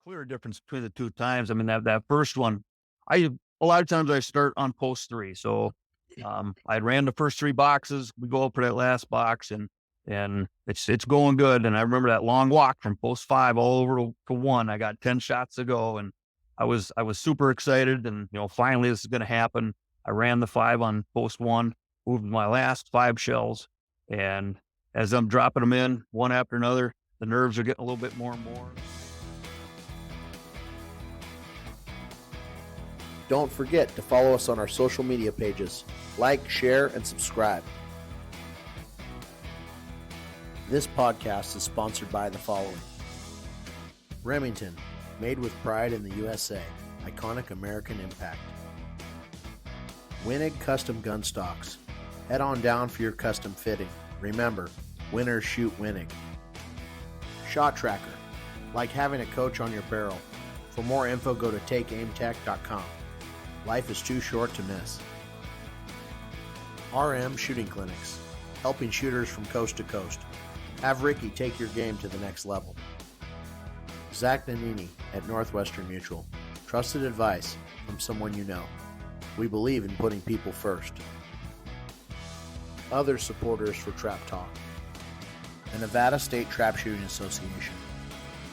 clear difference between the two times. I mean, that first one, a lot of times I start on post three. So I ran the first three boxes. We go up for that last box, and it's going good. And I remember that long walk from post five all over to one. I got 10 shots to go, and I was super excited. And finally this is going to happen. I ran the five on post one, moved my last five shells, and as I'm dropping them in one after another, the nerves are getting a little bit more and more. Don't forget to follow us on our social media pages. Like, share, and subscribe. This podcast is sponsored by the following. Remington, made with pride in the USA. Iconic American impact. Wenig custom gun stocks. Head on down for your custom fitting. Remember, winners shoot Wenig. Shot Tracker, like having a coach on your barrel. For more info, go to takeaimtech.com. Life is too short to miss. RM Shooting Clinics, helping shooters from coast to coast. Have Ricky take your game to the next level. Zach Nanini at Northwestern Mutual. Trusted advice from someone you know. We believe in putting people first. Other supporters for Trap Talk. The Nevada State Trapshooting Association.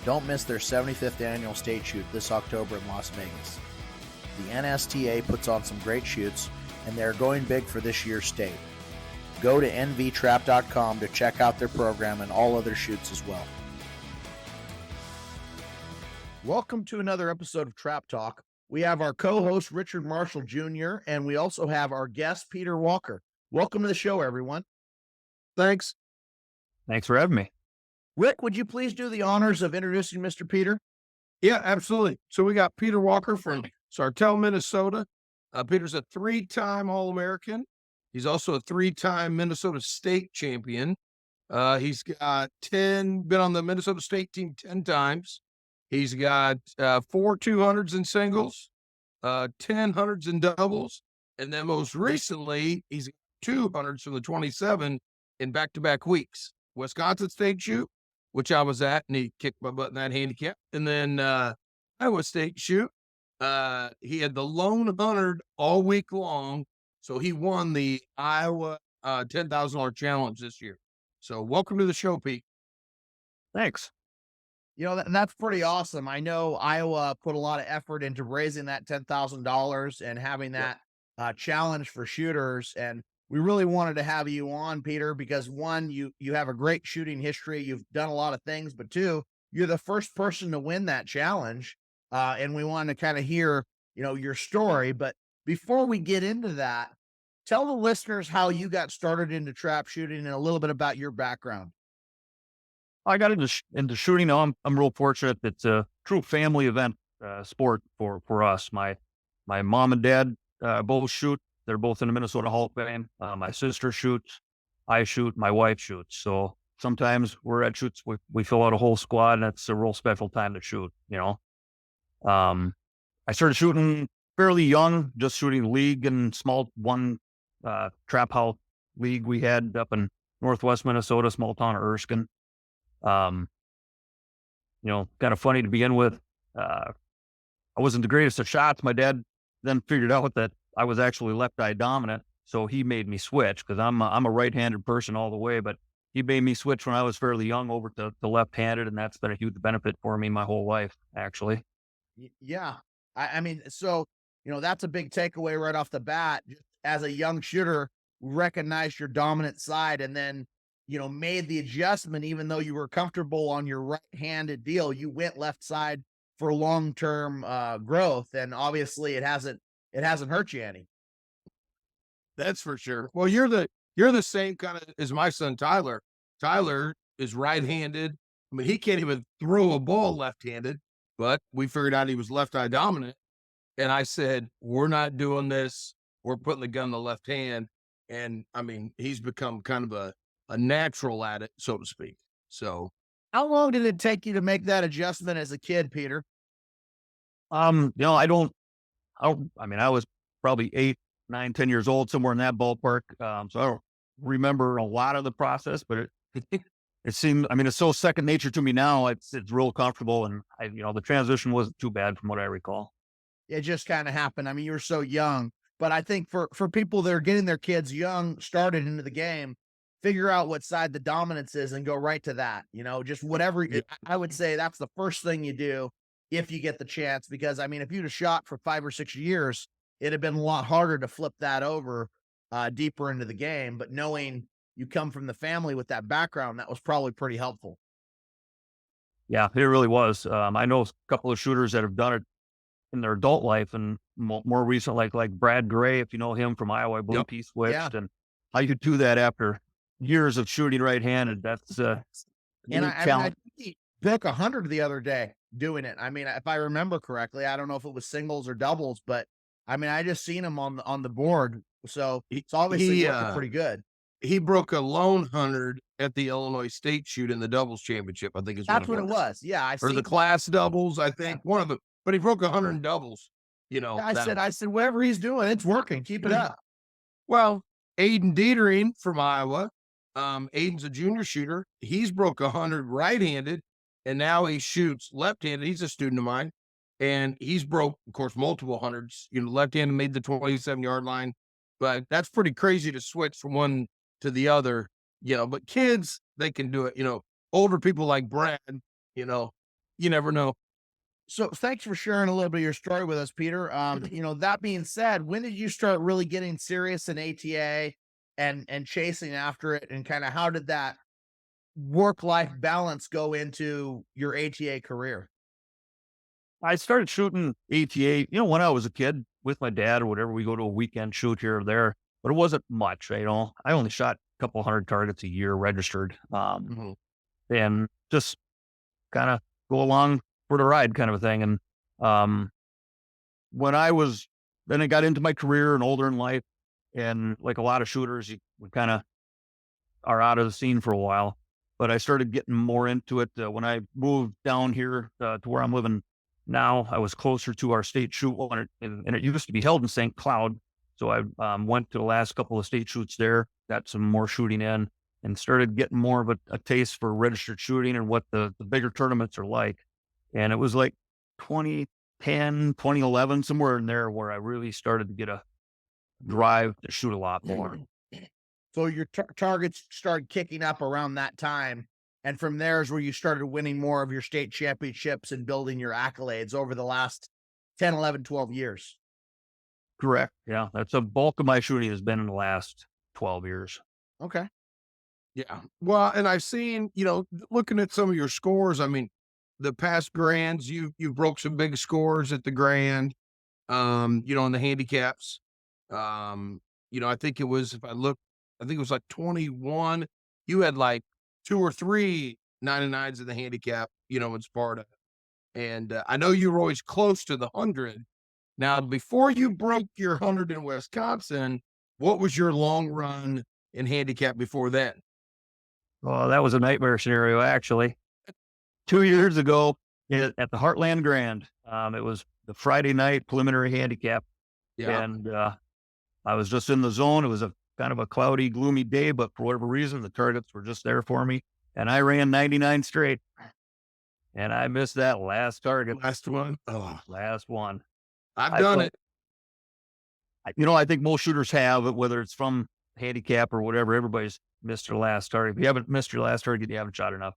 Don't miss their 75th annual state shoot this October in Las Vegas. The NSTA puts on some great shoots, and they're going big for this year's state. Go to nvtrap.com to check out their program and all other shoots as well. Welcome to another episode of Trap Talk. We have our co-host Richard Marshall Jr., and we also have our guest Peter Walker. Welcome to the show, everyone. Thanks. Thanks for having me. Rick, would you please do the honors of introducing Mr. Peter? Yeah, absolutely. So we got Peter Walker from Sartell, Minnesota. Peter's a three-time All-American. He's also a three-time Minnesota State champion. He's got been on the Minnesota State team 10 times. He's got 4 200s in singles, 10 hundreds in doubles, and then most recently, he's got 200s from the 27 in back-to-back weeks. Wisconsin State shoot, which I was at, and he kicked my butt in that handicap. And then Iowa State shoot. He had the lone 100 all week long, so he won the Iowa $10,000 challenge this year. So welcome to the show, Pete. Thanks. And that's pretty awesome. I know Iowa put a lot of effort into raising that $10,000 and having that challenge for shooters. And we really wanted to have you on, Peter, because one, you have a great shooting history. You've done a lot of things, but two, you're the first person to win that challenge. And we want to kind of hear, your story. But before we get into that, tell the listeners how you got started into trap shooting and a little bit about your background. I got into shooting. I'm real fortunate. It's a true family event sport for us. My mom and dad both shoot. They're both in the Minnesota Hall of Fame. My sister shoots. I shoot. My wife shoots. So sometimes we're at shoots. We fill out a whole squad, and it's a real special time to shoot. I started shooting fairly young, just shooting league and small one trap house league we had up in Northwest Minnesota, small town of Erskine. Kind of funny to begin with. I wasn't the greatest of shots. My dad then figured out that I was actually left eye dominant, so he made me switch because I'm a right-handed person all the way. But he made me switch when I was fairly young over to left-handed, and that's been a huge benefit for me my whole life, actually. Yeah, I mean, so that's a big takeaway right off the bat. Just as a young shooter, recognized your dominant side, and then made the adjustment. Even though you were comfortable on your right-handed deal, you went left side for long-term growth, and obviously it hasn't hurt you any. That's for sure. Well, you're the same kind of as my son Tyler. Tyler is right-handed. I mean, he can't even throw a ball left-handed, but we figured out he was left eye dominant. And I said, we're not doing this. We're putting the gun in the left hand. And I mean, he's become kind of a natural at it, so to speak. So how long did it take you to make that adjustment as a kid, Peter? I mean, I was probably 8, 9, 10 years old, somewhere in that ballpark. So I don't remember a lot of the process, but it seemed, I mean, it's so second nature to me now. It's real comfortable, and the transition wasn't too bad from what I recall. It just kind of happened. I mean, you were so young, but I think for people that are getting their kids young started into the game, figure out what side the dominance is and go right to that. Just whatever. I would say that's the first thing you do if you get the chance, because I mean, if you'd have shot for 5 or 6 years, it'd have been a lot harder to flip that over deeper into the game. But knowing you come from the family with that background, that was probably pretty helpful. Yeah, it really was. I know a couple of shooters that have done it in their adult life, and more recent, like Brad Gray, if you know him from Iowa, I believe Yep. he Yeah. switched, and how you do that after years of shooting right-handed. That's And unique I mean, I talent. think he broke 100 the other day doing it. I mean, if I remember correctly, I don't know if it was singles or doubles, but I mean, I just seen him on the board, so it's obviously He working pretty good. he broke a lone 100 at the Illinois State shoot in the doubles championship. I think is That's what what it was. Yeah, I or the seen. class doubles. I think one of them, but he broke 100 in doubles. I that said, whatever he's doing, it's working. Keep it up. Well, Aiden Dietering from Iowa. Aiden's a junior shooter. He's broke 100 right-handed, and now he shoots left-handed. He's a student of mine, and he's broke, of course, multiple hundreds. Left-handed made the 27-yard line, but that's pretty crazy to switch from one to the other. But kids, they can do it. Older people like Brad, you never know. So thanks for sharing a little bit of your story with us, Peter. That being said, when did you start really getting serious in ATA and chasing after it, and kind of how did that work-life balance go into your ATA career? I started shooting ATA, when I was a kid with my dad or whatever. We go to a weekend shoot here or there, but it wasn't much. I only shot a couple hundred targets a year registered, and just kind of go along for the ride kind of a thing. And when then I got into my career and older in life, and like a lot of shooters, we kind of are out of the scene for a while. But I started getting more into it when I moved down here to where I'm living now. I was closer to our state shoot, and it used to be held in St. Cloud. So I went to the last couple of state shoots there, got some more shooting in, and started getting more of a taste for registered shooting and what the bigger tournaments are like. And it was like 2010, 2011, somewhere in there where I really started to get a drive to shoot a lot more. So your targets started kicking up around that time. And from there is where you started winning more of your state championships and building your accolades over the last 10, 11, 12 years. Correct. Yeah. That's a bulk of my shooting has been in the last 12 years. Okay. Yeah. Well, and I've seen, looking at some of your scores, I mean, the past grands, you broke some big scores at the grand, in the handicaps. I think it was, if I look, I think it was like 21. You had like 2 or 3 99s in the handicap, in Sparta. And I know you were always close to the 100. Now, before you broke your 100 in Wisconsin, what was your long run in handicap before that? Well, that was a nightmare scenario, actually. 2 years ago at the Heartland Grand, it was the Friday night preliminary handicap. Yeah. And I was just in the zone. It was a kind of a cloudy, gloomy day, but for whatever reason, the targets were just there for me. And I ran 99 straight. And I missed that last target. Last one. Oh, Last one. I've done it. I think most shooters have it, whether it's from handicap or whatever. Everybody's missed their last target. If you haven't missed your last target, you haven't shot enough.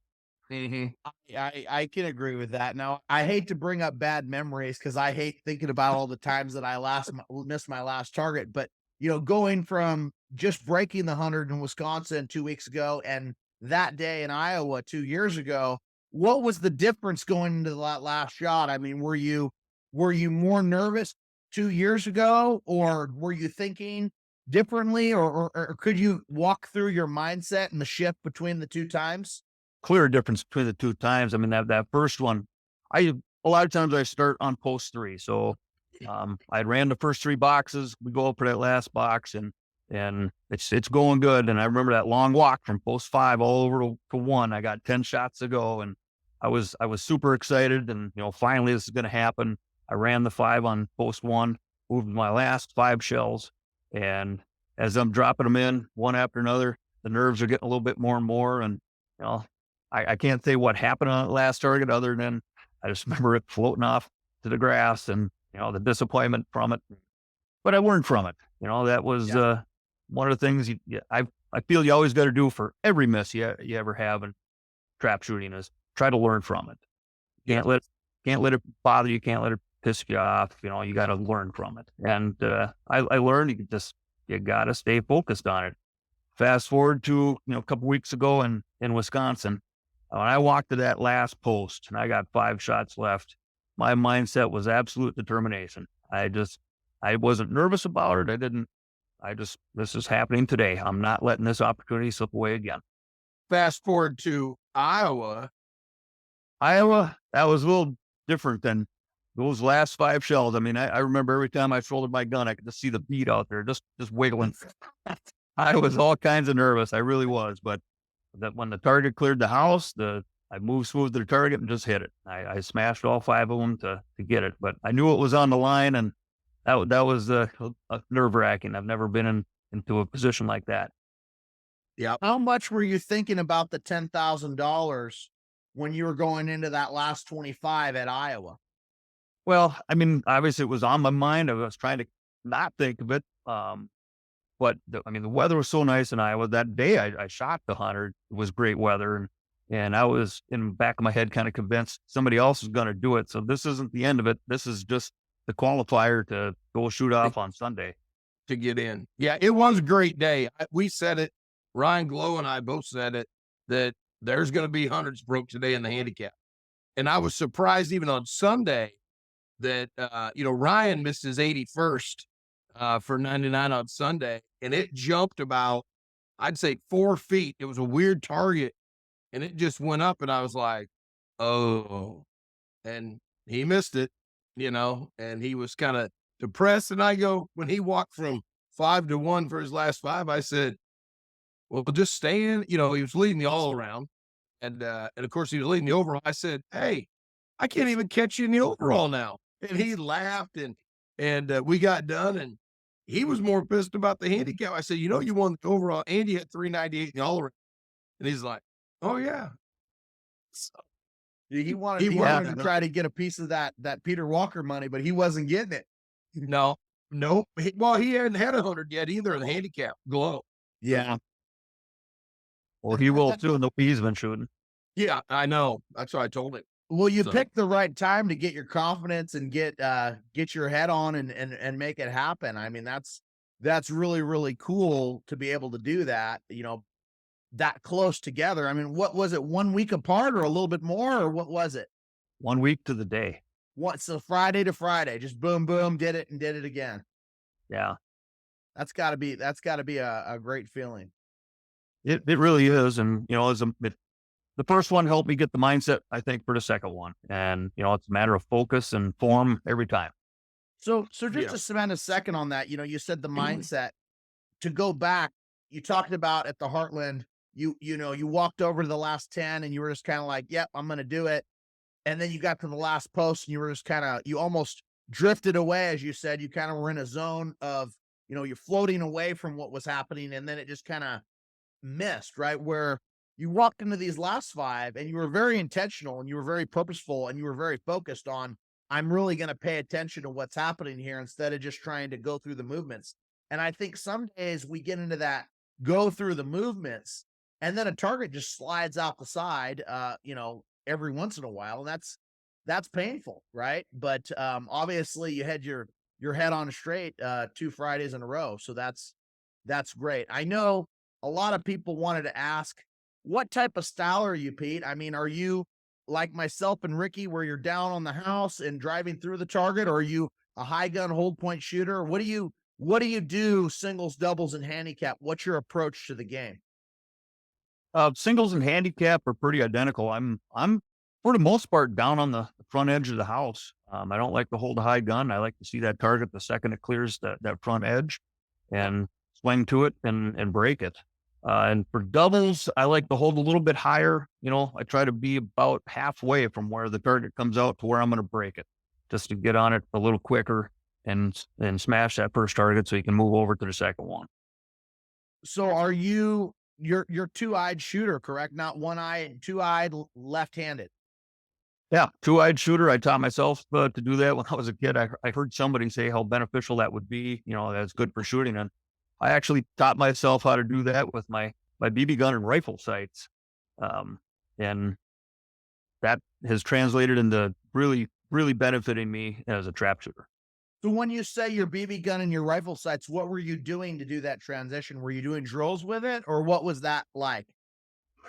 I can agree with that. Now, I hate to bring up bad memories because I hate thinking about all the times that I missed my last target. But, going from just breaking the 100 in Wisconsin 2 weeks ago and that day in Iowa 2 years ago, what was the difference going into that last shot? I mean, were you more nervous 2 years ago, or were you thinking differently, or could you walk through your mindset and the shift between the two times? Clear difference between the two times. I mean, that first one, a lot of times I start on post 3. So I ran the first 3 boxes. We go up for that last box, and it's going good. And I remember that long walk from post 5 all over to 1. I got 10 shots to go, and I was super excited. And finally this is going to happen. I ran the 5 on post 1, moved my last 5 shells, and as I'm dropping them in one after another, the nerves are getting a little bit more and more, and I can't say what happened on that last target other than I just remember it floating off to the grass and, the disappointment from it. But I learned from it. That was one of the things I feel you always got to do for every miss you ever have in trap shooting is try to learn from it. Can't let it bother you. Can't let it piss you off. You got to learn from it. And I learned you got to stay focused on it. Fast forward to a couple weeks ago in Wisconsin, when I walked to that last post and I got 5 shots left, my mindset was absolute determination. I wasn't nervous about it. This is happening today. I'm not letting this opportunity slip away again. Fast forward to Iowa. That was a little different than those last 5 shells. I mean, I remember every time I shouldered my gun, I could just see the bead out there, just wiggling. I was all kinds of nervous. I really was. But that when the target cleared the house, I moved smooth to the target and just hit it. I smashed all 5 of them to get it. But I knew it was on the line, and that was nerve wracking. I've never been into a position like that. Yeah. How much were you thinking about the $10,000 when you were going into that last 25 at Iowa? Well, I mean, obviously it was on my mind. I was trying to not think of it. But the weather was so nice in Iowa that day. I shot the 100. It was great weather, and I was in the back of my head kind of convinced somebody else is going to do it. So this isn't the end of it. This is just the qualifier to go shoot off on Sunday to get in. Yeah, it was a great day. We said it. Ryan Glow and I both said it, that there's going to be hundreds broke today in the handicap. And I was surprised even on Sunday that, Ryan missed his 81st for 99 on Sunday, and it jumped about, I'd say 4 feet. It was a weird target, and it just went up, and I was like, oh, and he missed it, and he was kind of depressed. And I go, when he walked from 5 to 1 for his last 5, I said, well, just stay in. He was leading the all around, and of course he was leading the overall. I said, hey, I can't even catch you in the overall now. And he laughed, and we got done, and he was more pissed about the handicap. I said, you won the overall and you had 398 in the all around. And he's like, oh yeah. So, he wanted to try to get a piece of that Peter Walker money, but he wasn't getting it. No. He hadn't had 100 yet either in the handicap Glow. Yeah. Well, he will too. He's been shooting. Yeah, I know. That's what I told him. Well, you picked the right time to get your confidence and get your head on and make it happen. I mean, that's really, really cool to be able to do that, that close together. I mean, what was it, 1 week apart or a little bit more, or what was it? 1 week to the day. So Friday to Friday, just boom, boom, did it again. Yeah. That's gotta be a great feeling. It really is. And, the first one helped me get the mindset, I think, for the second one. And, it's a matter of focus and form every time. So just to spend a second on that, you said the mindset. To go back, you talked about at the Heartland, you walked over to the last 10 and you were just kind of like, yep, I'm going to do it. And then you got to the last post and you were just you almost drifted away. As you said, you kind of were in a zone of, you're floating away from what was happening. And then it just kind of missed, right? Where you walked into these last 5 and you were very intentional and you were very purposeful and you were very focused on, I'm really going to pay attention to what's happening here instead of just trying to go through the movements. And I think some days we get into that go through the movements and then a target just slides out the side, every once in a while. And that's painful. Right. But, obviously you had your head on straight, 2 Fridays in a row. So that's great. I know a lot of people wanted to ask, what type of style are you, Pete? I mean, are you like myself and Ricky, where you're down on the house and driving through the target? Or are you a high gun hold point shooter? What do you do singles, doubles, and handicap? What's your approach to the game? Singles and handicap are pretty identical. I'm for the most part down on the front edge of the house. I don't like to hold a high gun. I like to see that target the second it clears that front edge and swing to it and break it. And for doubles, I like to hold a little bit higher. I try to be about halfway from where the target comes out to where I'm going to break it, just to get on it a little quicker and smash that first target so you can move over to the second one. So are you you're two-eyed shooter, correct? Not one-eyed, two-eyed, left-handed. Yeah, two-eyed shooter. I taught myself to do that when I was a kid. I heard somebody say how beneficial that would be. That's good for shooting, and I actually taught myself how to do that with my BB gun and rifle sights, and that has translated into really, really benefiting me as a trap shooter. So when you say your BB gun and your rifle sights, what were you doing to do that transition? Were you doing drills with it, or what was that like?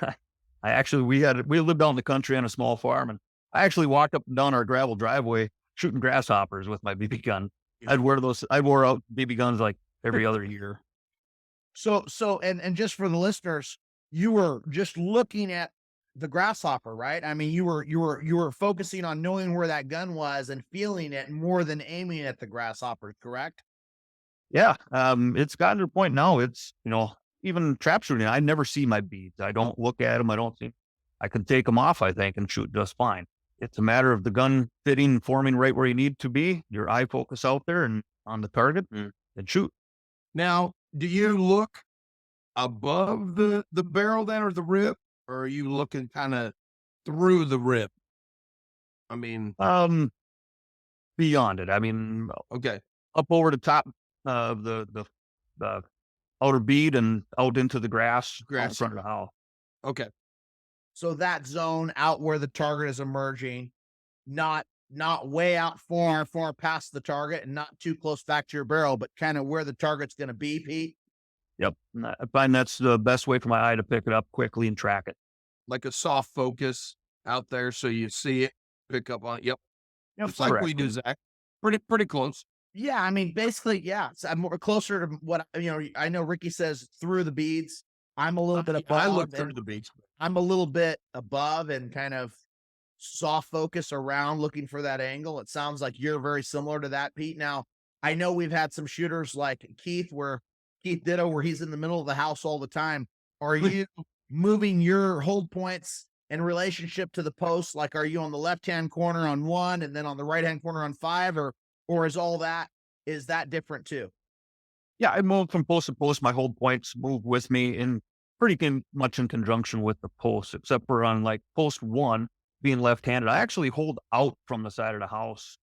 We lived out in the country on a small farm, and I actually walked up and down our gravel driveway shooting grasshoppers with my BB gun. I wore out BB guns like every other year. And just for the listeners, you were just looking at the grasshopper, right? I mean, you were focusing on knowing where that gun was and feeling it more than aiming at the grasshopper, correct? Yeah, it's gotten to the point now. Even trap shooting, I never see my beads. I don't look at them. I don't see. I can take them off, I think, and shoot just fine. It's a matter of the gun fitting and forming right where you need to be. Your eye focus out there and on the target, and shoot. Now, do you look above the barrel then, or the rip, or are you looking kind of through the rip? I mean, Beyond it. I mean, okay, up over the top of the outer bead and out into the grass out in front of the house. okay, So that zone out where the target is emerging, not way out far past the target and not too close back to your barrel, but kind of where the target's going to be, Pete. Yep. And I find that's the best way for my eye to pick it up quickly and track it. like a soft focus out there, so you see it, pick up on it. Yep, it's like correct. we do, Zach. Pretty close. Yeah, I mean, basically, yeah. I'm more closer to what I know. Ricky says through the beads. I'm a little bit above. I look through the beads. I'm a little bit above and kind of soft focus around, looking for that angle. It sounds like you're very similar to that, Pete. Now, I know we've had some shooters like Keith Ditto, where he's in the middle of the house all the time. Are you moving your hold points in relationship to the post? Like, are you on the left-hand corner on 1 and then on the right-hand corner on 5, or is that different too? Yeah, I move from post to post. My hold points move with me in much in conjunction with the post, except for on like post 1 being left-handed. I actually hold out from the side of the house,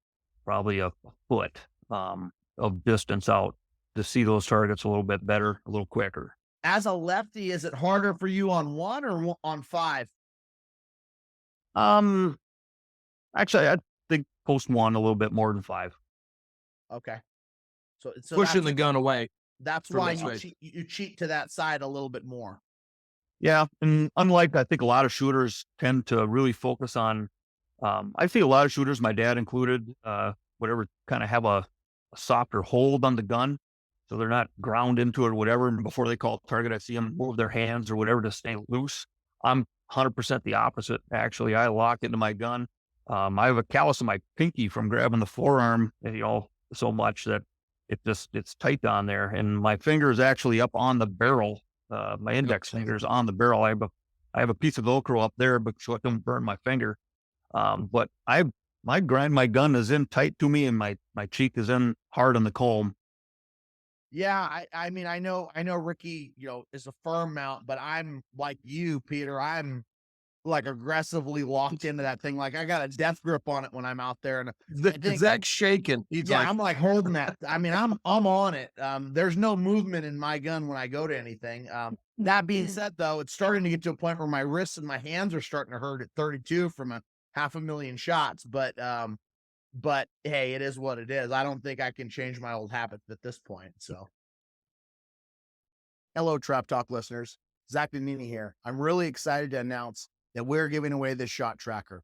probably a foot of distance out to see those targets a little bit better, a little quicker. As a lefty, is it harder for you on 1 or on 5? Actually, I think post 1 a little bit more than 5. Okay. So Pushing the gun away. That's from why its weight. you cheat to that side a little bit more. Yeah, and unlike I think a lot of shooters tend to really focus on, I see a lot of shooters, my dad included, whatever, kind of have a softer hold on the gun, so they're not ground into it or whatever. And before they call target, I see them move their hands or whatever to stay loose. I'm 100% the opposite. Actually, I lock into my gun. I have a callus on my pinky from grabbing the forearm, so much that it's tight on there, and my finger is actually up on the barrel. My index finger is on the barrel. I have a piece of Velcro up there, but so it don't burn my finger. But I grind my gun is in tight to me, and my cheek is in hard on the comb. Yeah, I mean, I know Ricky, is a firm mount, but I'm like you, Peter. I'm like aggressively locked into that thing. Like I got a death grip on it when I'm out there, and I think, Zach's shaking. He's like, I'm like holding that. I mean, I'm on it. There's no movement in my gun when I go to anything. That being said, though, it's starting to get to a point where my wrists and my hands are starting to hurt at 32 from a 500,000 shots. But hey, it is what it is. I don't think I can change my old habits at this point. So, hello, Trap Talk listeners. Zach Nannini here. I'm really excited to announce that we're giving away this shot tracker.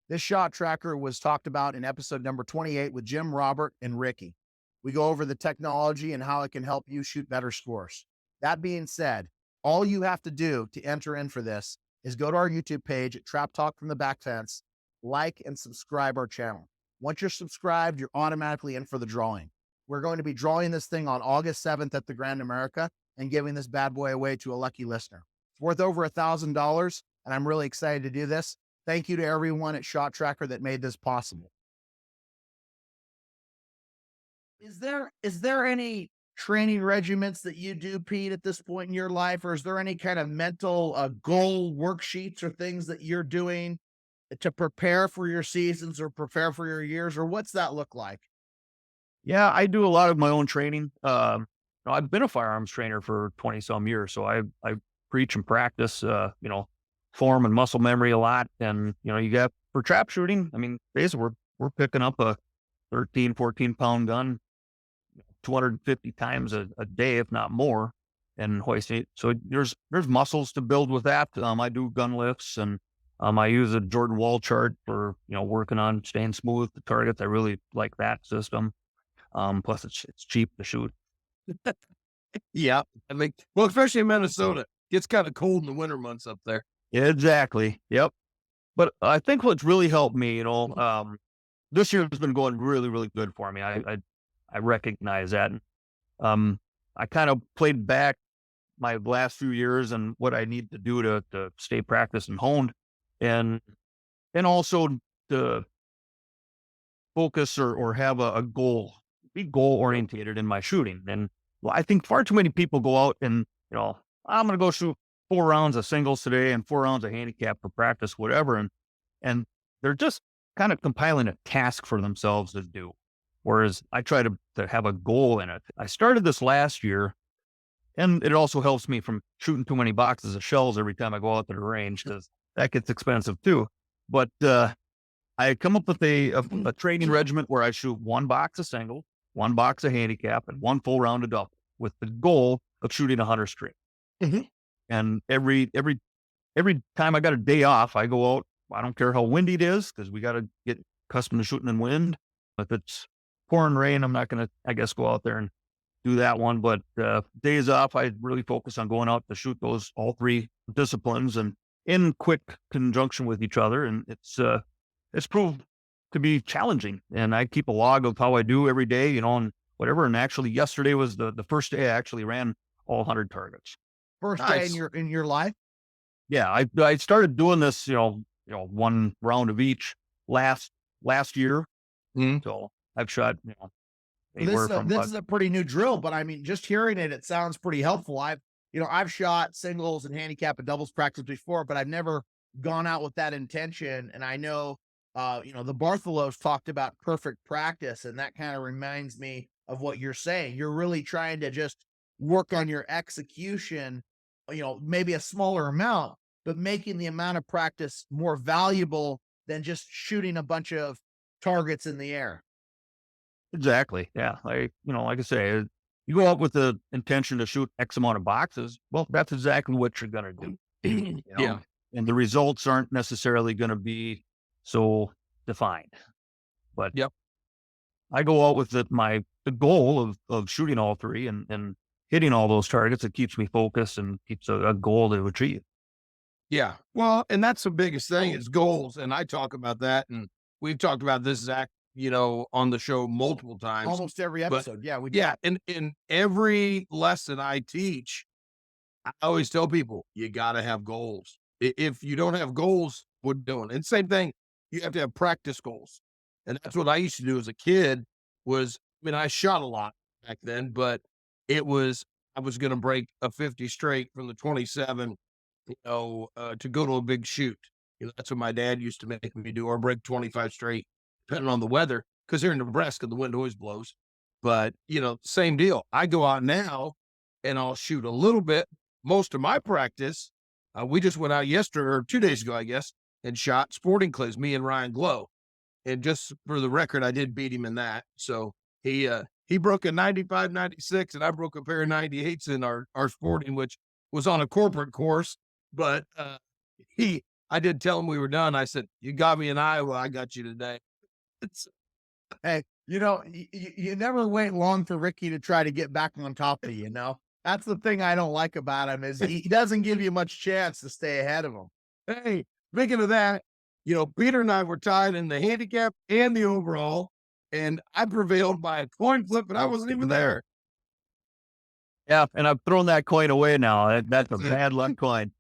This shot tracker was talked about in episode number 28 with Jim, Robert, and Ricky. We go over the technology and how it can help you shoot better scores. That being said, all you have to do to enter in for this is go to our YouTube page at Trap Talk from the Back Fence, like and subscribe our channel. Once you're subscribed, you're automatically in for the drawing. We're going to be drawing this thing on August 7th at the Grand America and giving this bad boy away to a lucky listener. It's worth over $1,000, and I'm really excited to do this. Thank you to everyone at Shot Tracker that made this possible. Is there any training regiments that you do, Pete, at this point in your life? Or is there any kind of mental goal worksheets or things that you're doing to prepare for your seasons or prepare for your years? Or what's that look like? Yeah, I do a lot of my own training. I've been a firearms trainer for 20 some years, so I preach and practice, form and muscle memory a lot. And, you got for trap shooting, I mean, basically we're picking up a 13, 14 pound gun 250 times a day, if not more, and hoisting it. So there's muscles to build with that. I do gun lifts, and I use a Jordan wall chart for, working on staying smooth with the targets. I really like that system. Plus it's cheap to shoot. Yeah. I mean, well, especially in Minnesota, gets kind of cold in the winter months up there. Yeah, exactly. Yep. But I think what's really helped me, this year has been going really, really good for me. I recognize that. I kind of played back my last few years and what I need to do to stay practiced and honed, and also to focus or have a goal, be goal orientated in my shooting. And I think far too many people go out and, I'm going to go shoot 4 rounds of singles today and 4 rounds of handicap for practice, whatever. And they're just kind of compiling a task for themselves to do. Whereas I try to have a goal in it. I started this last year, and it also helps me from shooting too many boxes of shells every time I go out to the range, because that gets expensive too. But I come up with a training regiment where I shoot 1 box of single, 1 box of handicap, and 1 full round of double, with the goal of shooting 100 straight. Mm-hmm. And every time I got a day off, I go out. I don't care how windy it is, because we got to get accustomed to shooting in wind. If it's pouring rain, I'm not going to, I guess, go out there and do that one. But days off, I really focus on going out to shoot all 3 disciplines, and in quick conjunction with each other. And it's proved to be challenging. And I keep a log of how I do every day, and whatever. And actually, yesterday was the first day I actually ran all 100 targets. First Nice. day in your life? Yeah, I started doing this, 1 round of each last year. Mhm. So I've shot, anywhere from This is a pretty new drill, but I mean, just hearing it sounds pretty helpful. I've shot singles and handicap and doubles practice before, but I've never gone out with that intention. And I know, the Bartholos talked about perfect practice, and that kind of reminds me of what you're saying. You're really trying to just work on your execution, maybe a smaller amount, but making the amount of practice more valuable than just shooting a bunch of targets in the air. Exactly. Yeah. Like I say, you go out with the intention to shoot X amount of boxes. Well, that's exactly what you're going to do. Yeah. And the results aren't necessarily going to be so defined. But Yep. I go out with the goal of shooting all 3 and hitting all those targets. It keeps me focused and keeps a goal to achieve. Yeah. Well, and that's the biggest thing is goals. And I talk about that. And we've talked about this, Zach, on the show multiple times. Almost every But episode. Yeah. yeah. And in every lesson I teach, I always tell people, you got to have goals. If you don't have goals, what are you doing? And same thing, you have to have practice goals. And that's what I used to do as a kid I shot a lot back then, but I was going to break a 50 straight from the 27, to go to a big shoot. That's what my dad used to make me do, or break 25 straight, depending on the weather. Because here in Nebraska, the wind always blows. But, same deal. I go out now and I'll shoot a little bit. Most of my practice, we just went out yesterday or 2 days ago, I guess, and shot sporting clays, me and Ryan Glow. And just for the record, I did beat him in that. So he broke a 95, 96, and I broke a pair of 98s in our sporting, which was on a corporate course. But I did tell him we were done. I said, you got me in Iowa, I got you today. Hey, you never wait long for Ricky to try to get back on top of you, That's the thing I don't like about him is he doesn't give you much chance to stay ahead of him. Hey, speaking of that, Peter and I were tied in the handicap and the overall, and I prevailed by a coin flip, and I wasn't even there. Yeah. And I've thrown that coin away now. That's a bad luck coin.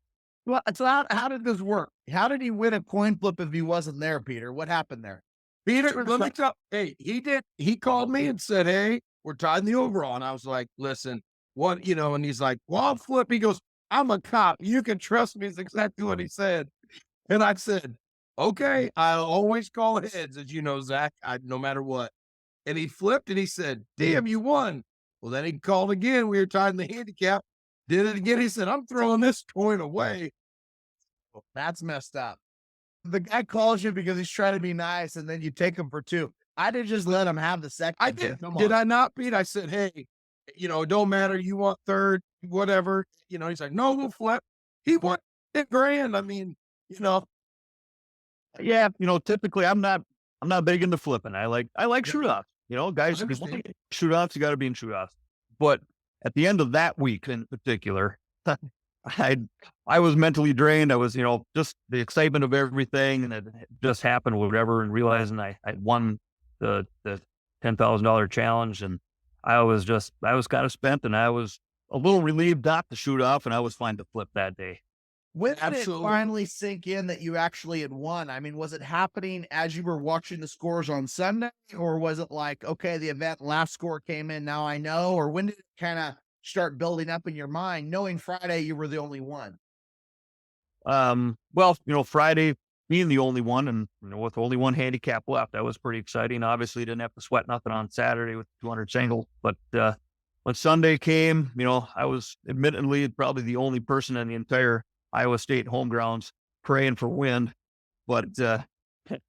Well, so how did this work? How did he win a coin flip if he wasn't there, Peter? What happened there? Peter, let me tell. Hey, he called me and said, "Hey, we're tied in the overall. And I was like, listen, what, and he's like, well, I'll flip. He goes, I'm a cop. You can trust me. Is exactly what he said. And I said, okay, I'll always call heads, as you know, Zach, no matter what. And he flipped and he said, damn, you won. Well, then he called again. We were tied in the handicap. Did it again. He said, I'm throwing this coin away. That's messed up. The guy calls you because he's trying to be nice, and then you take him for 2. I'd have just let him have the second. I did. Did I not, Pete? I said, hey, it don't matter. You want third, whatever. He's like, no, we'll flip. He won $10,000. I mean, Yeah, typically I'm not big into flipping. I like shoot offs. Guys, if you want to get shoot offs, you got to be in shoot offs. But at the end of that week in particular, I was mentally drained. I was, just the excitement of everything, and it just happened, whatever, and realizing I won the $10,000 challenge, and I was kind of spent, and I was a little relieved not to shoot off, and I was fine to flip that day. When did it finally sink in that you actually had won? I mean, was it happening as you were watching the scores on Sunday, or was it like, okay, the event last score came in, now I know? Or when did it kind of start building up in your mind, knowing Friday you were the only one? Well, Friday being the only one, and with only one handicap left, that was pretty exciting. Obviously, didn't have to sweat nothing on Saturday with 200 single, but when Sunday came, I was admittedly probably the only person in the entire Iowa State home grounds praying for wind, but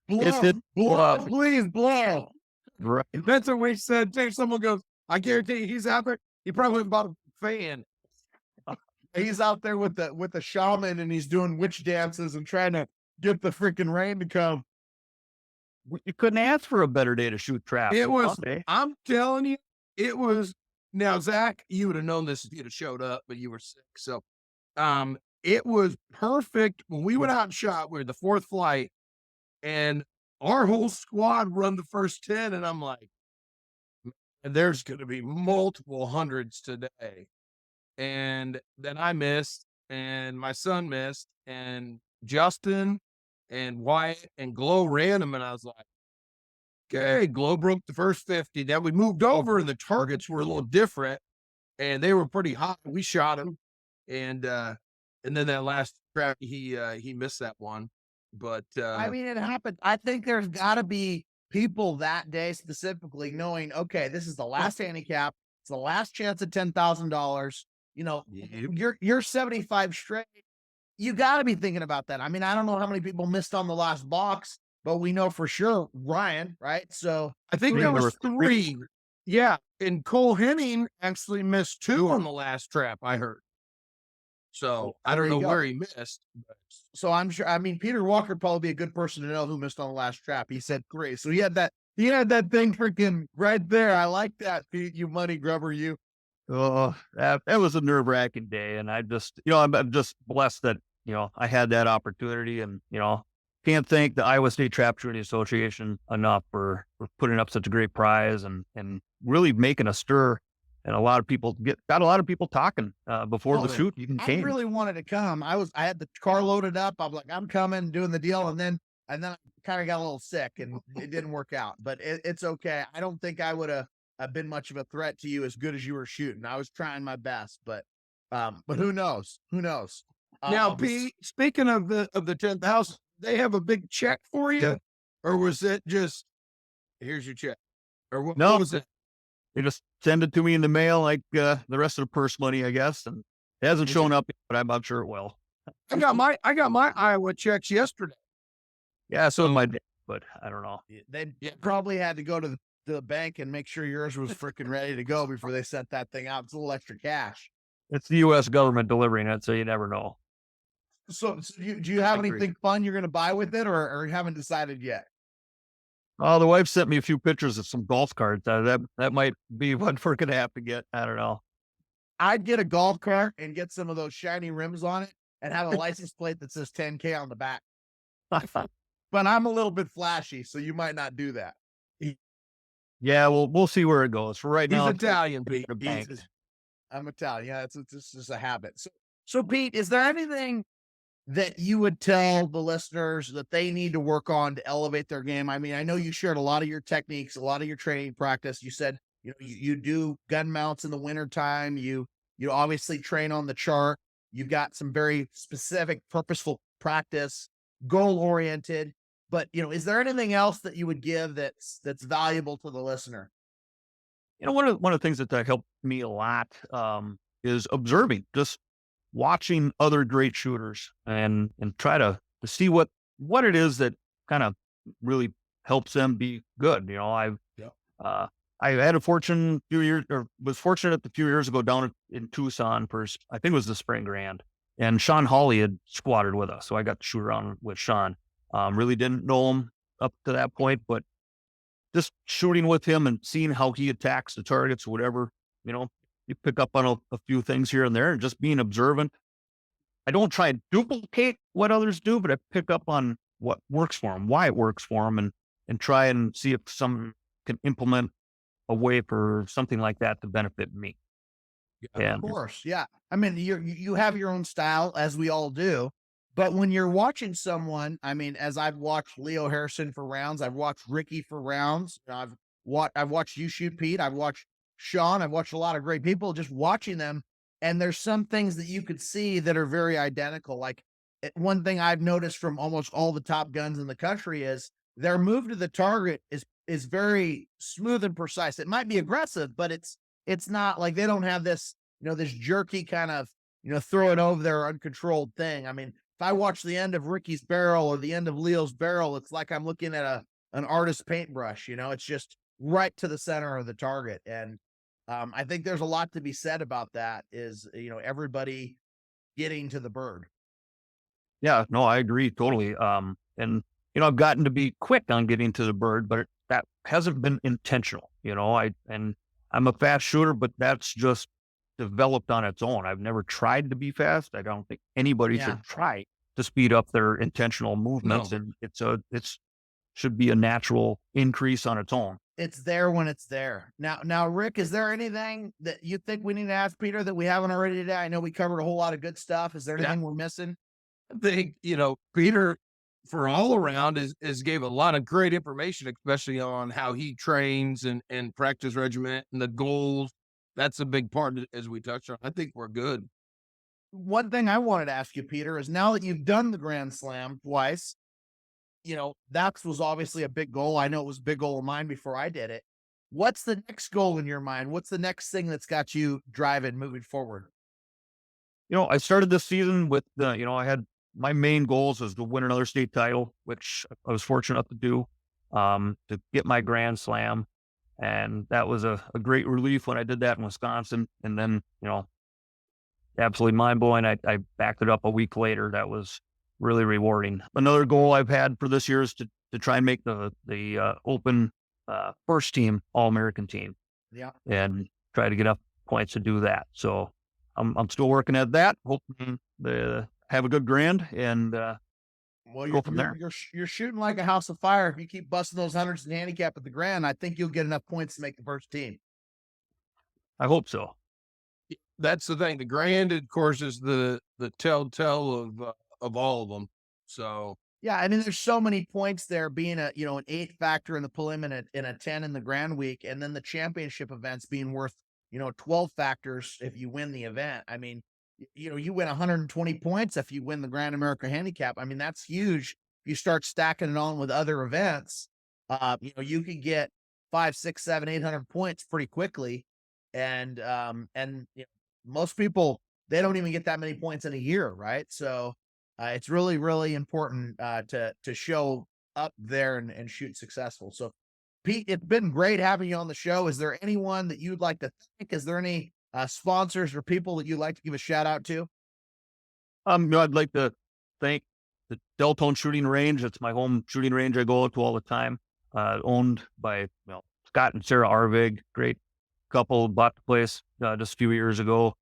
Please blow. Right. That's what we said. Someone goes, I guarantee you he's out there. He probably went and bought a fan. He's out there with the shaman, and he's doing witch dances and trying to get the freaking rain to come. You couldn't ask for a better day to shoot traps. It was, I'm telling you, it was. Now, Zach, you would have known this if you'd have showed up, but you were sick. So, it was perfect. When we went out and shot, we were the 4th flight, and our whole squad run the first 10, and I'm like, there's going to be multiple hundreds today. And then I missed, and my son missed, and Justin and Wyatt and Glow ran them, and I was like, okay, Glow broke the first 50. Then we moved over, and the targets were a little different, and they were pretty hot. We shot them, and then that last trap, he missed that one. But I mean, it happened. I think there's got to be people that day specifically knowing, okay, this is the last handicap. It's the last chance at $10,000. You're 75 straight. You got to be thinking about that. I mean, I don't know how many people missed on the last box, but we know for sure Ryan, right? So I think there was 3. Yeah, and Cole Henning actually missed 2 on the last trap, I heard. So I don't know where he missed. So I'm sure. I mean, Peter Walker probably be a good person to know who missed on the last trap. He said 3, so he had that thing freaking right there. I like that, Pete. You money grubber, you. Oh, that was a nerve-wracking day, and I just, I'm just blessed that I had that opportunity, and can't thank the Iowa State Trapshooting Association enough for putting up such a great prize and really making a stir. And got a lot of people talking before the shoot even came. I really wanted to come. I had the car loaded up. I'm like, I'm coming, doing the deal, and then I kind of got a little sick, and it didn't work out. But it's okay. I don't think I would have been much of a threat to you as good as you were shooting. I was trying my best, but who knows? Who knows? Now, Pete, speaking of the 10,000, they have a big check for you, or was it just here's your check, or what was it? They just send it to me in the mail like the rest of the purse money, I guess. And it hasn't shown up yet, but I'm sure it will. I got my Iowa checks yesterday. Yeah, so did my dad, but I don't know. They probably had to go to the bank and make sure yours was freaking ready to go before they sent that thing out. It's a little extra cash. It's the U.S. government delivering it, so you never know. So do you have anything fun you're going to buy with it, or you haven't decided yet? Oh, the wife sent me a few pictures of some golf carts. That might be what we're going to have to get. I don't know. I'd get a golf cart and get some of those shiny rims on it and have a license plate that says 10K on the back. But I'm a little bit flashy, so you might not do that. Yeah, we'll see where it goes. For right now, he's Italian, Pete. I'm Italian. Yeah, it's just a habit. So Pete, is there anything that you would tell the listeners that they need to work on to elevate their game? I mean, I know you shared a lot of your techniques, a lot of your training practice. You said you do gun mounts in the wintertime. You obviously train on the chart. You've got some very specific, purposeful practice, goal oriented. But is there anything else that you would give that's valuable to the listener? One of the things that helped me a lot is observing, just watching other great shooters and try to see what it is that kind of really helps them be good. Yeah. I had a fortune few years, or was fortunate a few years ago down in Tucson for I think it was the Spring Grand, and Sean Hawley had squatted with us, so I got to shoot around with Sean. Really didn't know him up to that point, but just shooting with him and seeing how he attacks the targets, whatever, you pick up on a few things here and there, and just being observant. I don't try and duplicate what others do, but I pick up on what works for them, why it works for them, and try and see if some can implement a way for something like that to benefit me. Yeah. Of course, yeah. I mean, you have your own style, as we all do. But when you're watching someone, I mean, as I've watched Leo Harrison for rounds, I've watched Ricky for rounds. I've watched you shoot, Pete. I've watched Sean. I've watched a lot of great people. Just watching them, and there's some things that you could see that are very identical. Like one thing I've noticed from almost all the top guns in the country is their move to the target is very smooth and precise. It might be aggressive, but it's not like they don't have this, this jerky kind of, throw it over there uncontrolled thing. I mean, if I watch the end of Ricky's barrel or the end of Leo's barrel, it's like I'm looking at an artist's paintbrush. It's just right to the center of the target. And I think there's a lot to be said about that. Is everybody getting to the bird. Yeah, no, I agree totally. And I've gotten to be quick on getting to the bird, but that hasn't been intentional. I'm a fast shooter, but that's just developed on its own. I've never tried to be fast. I don't think anybody Yeah. should try to speed up their intentional movements, No. and it's should be a natural increase on its own. It's there when it's there. Now, Rick, is there anything that you think we need to ask Peter that we haven't already today? I know we covered a whole lot of good stuff. Is there Yeah. anything we're missing? I think, Peter, for all around, is gave a lot of great information, especially on how he trains and practice regiment and the goals. That's a big part, as we touched on. I think we're good. One thing I wanted to ask you, Peter, is now that you've done the Grand Slam twice, that was obviously a big goal. I know it was a big goal of mine before I did it. What's the next goal in your mind? What's the next thing that's got you driving moving forward? I started this season with I had my main goals was to win another state title, which I was fortunate enough to do, to get my Grand Slam. And that was a great relief when I did that in Wisconsin. And then, absolutely mind blowing. I backed it up a week later. That was really rewarding. Another goal I've had for this year is to try and make the open first team All-American team. Yeah. And try to get up points to do that. So I'm still working at that, hoping to have a good grand and Well, go from there. you're shooting like a house of fire. If you keep busting those hundreds in handicap at the grand, I think you'll get enough points to make the first team. I hope so. That's the thing. The grand, of course, is the telltale of all of them. So Yeah, I mean, there's so many points there, being an 8 factor in the prelim and a 10 in the grand week, and then the championship events being worth 12 factors if you win the event. I mean, you win 120 points if you win the Grand America Handicap. I mean, that's huge. If you start stacking it on with other events, you could get 5, 6, 7, 800 points pretty quickly. And most people, they don't even get that many points in a year, right? So it's really, really important to show up there and shoot successful. So, Pete, it's been great having you on the show. Is there anyone that you'd like to thank? Is there any sponsors or people that you'd like to give a shout out to? I'd like to thank the Deltone Shooting Range. It's my home shooting range I go to all the time. Owned by Scott and Sarah Arvig. Great couple, bought the place just a few years ago.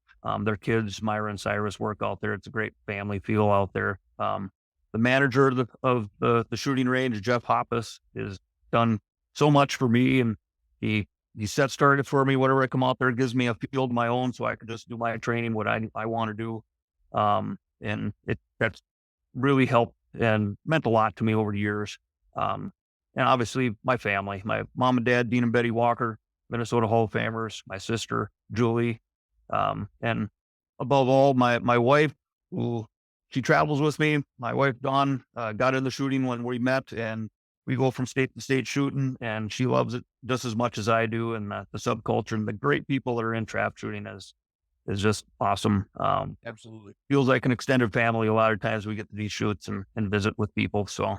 Their kids, Myra and Cyrus, work out there. It's a great family feel out there. The manager of the shooting range, Jeff Hoppus, has done so much for me, and he sets targets for me. Whenever I come out there, gives me a field of my own, so I can just do my training, what I want to do. And that's really helped and meant a lot to me over the years. And obviously my family, my mom and dad, Dean and Betty Walker, Minnesota Hall of Famers, my sister, Julie, and above all, my wife, who she travels with me. My wife, Dawn, got in the shooting when we met, and we go from state to state shooting, and she loves it just as much as I do. And the subculture and the great people that are in trap shooting is just awesome. Absolutely. Feels like an extended family. A lot of times we get to these shoots and visit with people. So,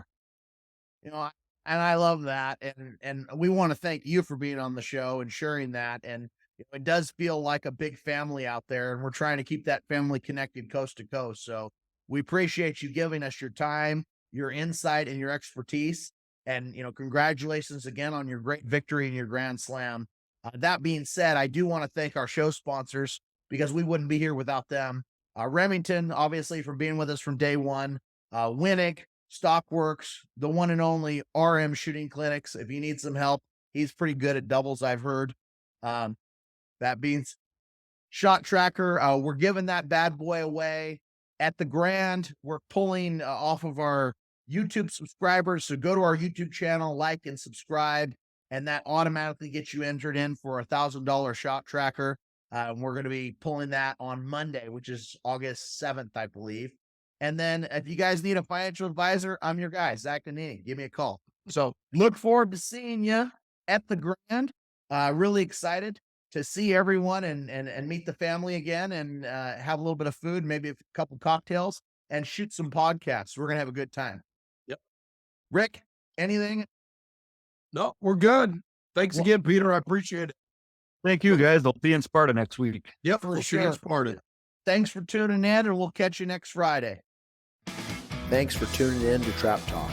You know, and I love that, and we want to thank you for being on the show and sharing that. And it does feel like a big family out there, and we're trying to keep that family connected coast to coast. So we appreciate you giving us your time, your insight, and your expertise. And congratulations again on your great victory in your Grand Slam. That being said, I do want to thank our show sponsors because we wouldn't be here without them. Remington, obviously, for being with us from day one. Wenig, Stockworks, the one and only RM Shooting Clinics. If you need some help, he's pretty good at doubles, I've heard. That means Shot Tracker. We're giving that bad boy away at the Grand. We're pulling off of our YouTube subscribers. So go to our YouTube channel, like and subscribe, and that automatically gets you entered in for $1,000 Shot Tracker. We're going to be pulling that on Monday, which is August 7th, I believe. And then if you guys need a financial advisor, I'm your guy, Zach Danini. Give me a call. So look forward to seeing you at the Grand. Really excited to see everyone and meet the family again, and have a little bit of food, maybe a couple cocktails, and shoot some podcasts. We're going to have a good time. Yep. Rick, anything? No, we're good. Thanks again, Peter. I appreciate it. thank you guys. I'll be in Sparta next week. Yep, For we'll sure. get started. Thanks for tuning in, and we'll catch you next Friday. Thanks for tuning in to Trap Talk.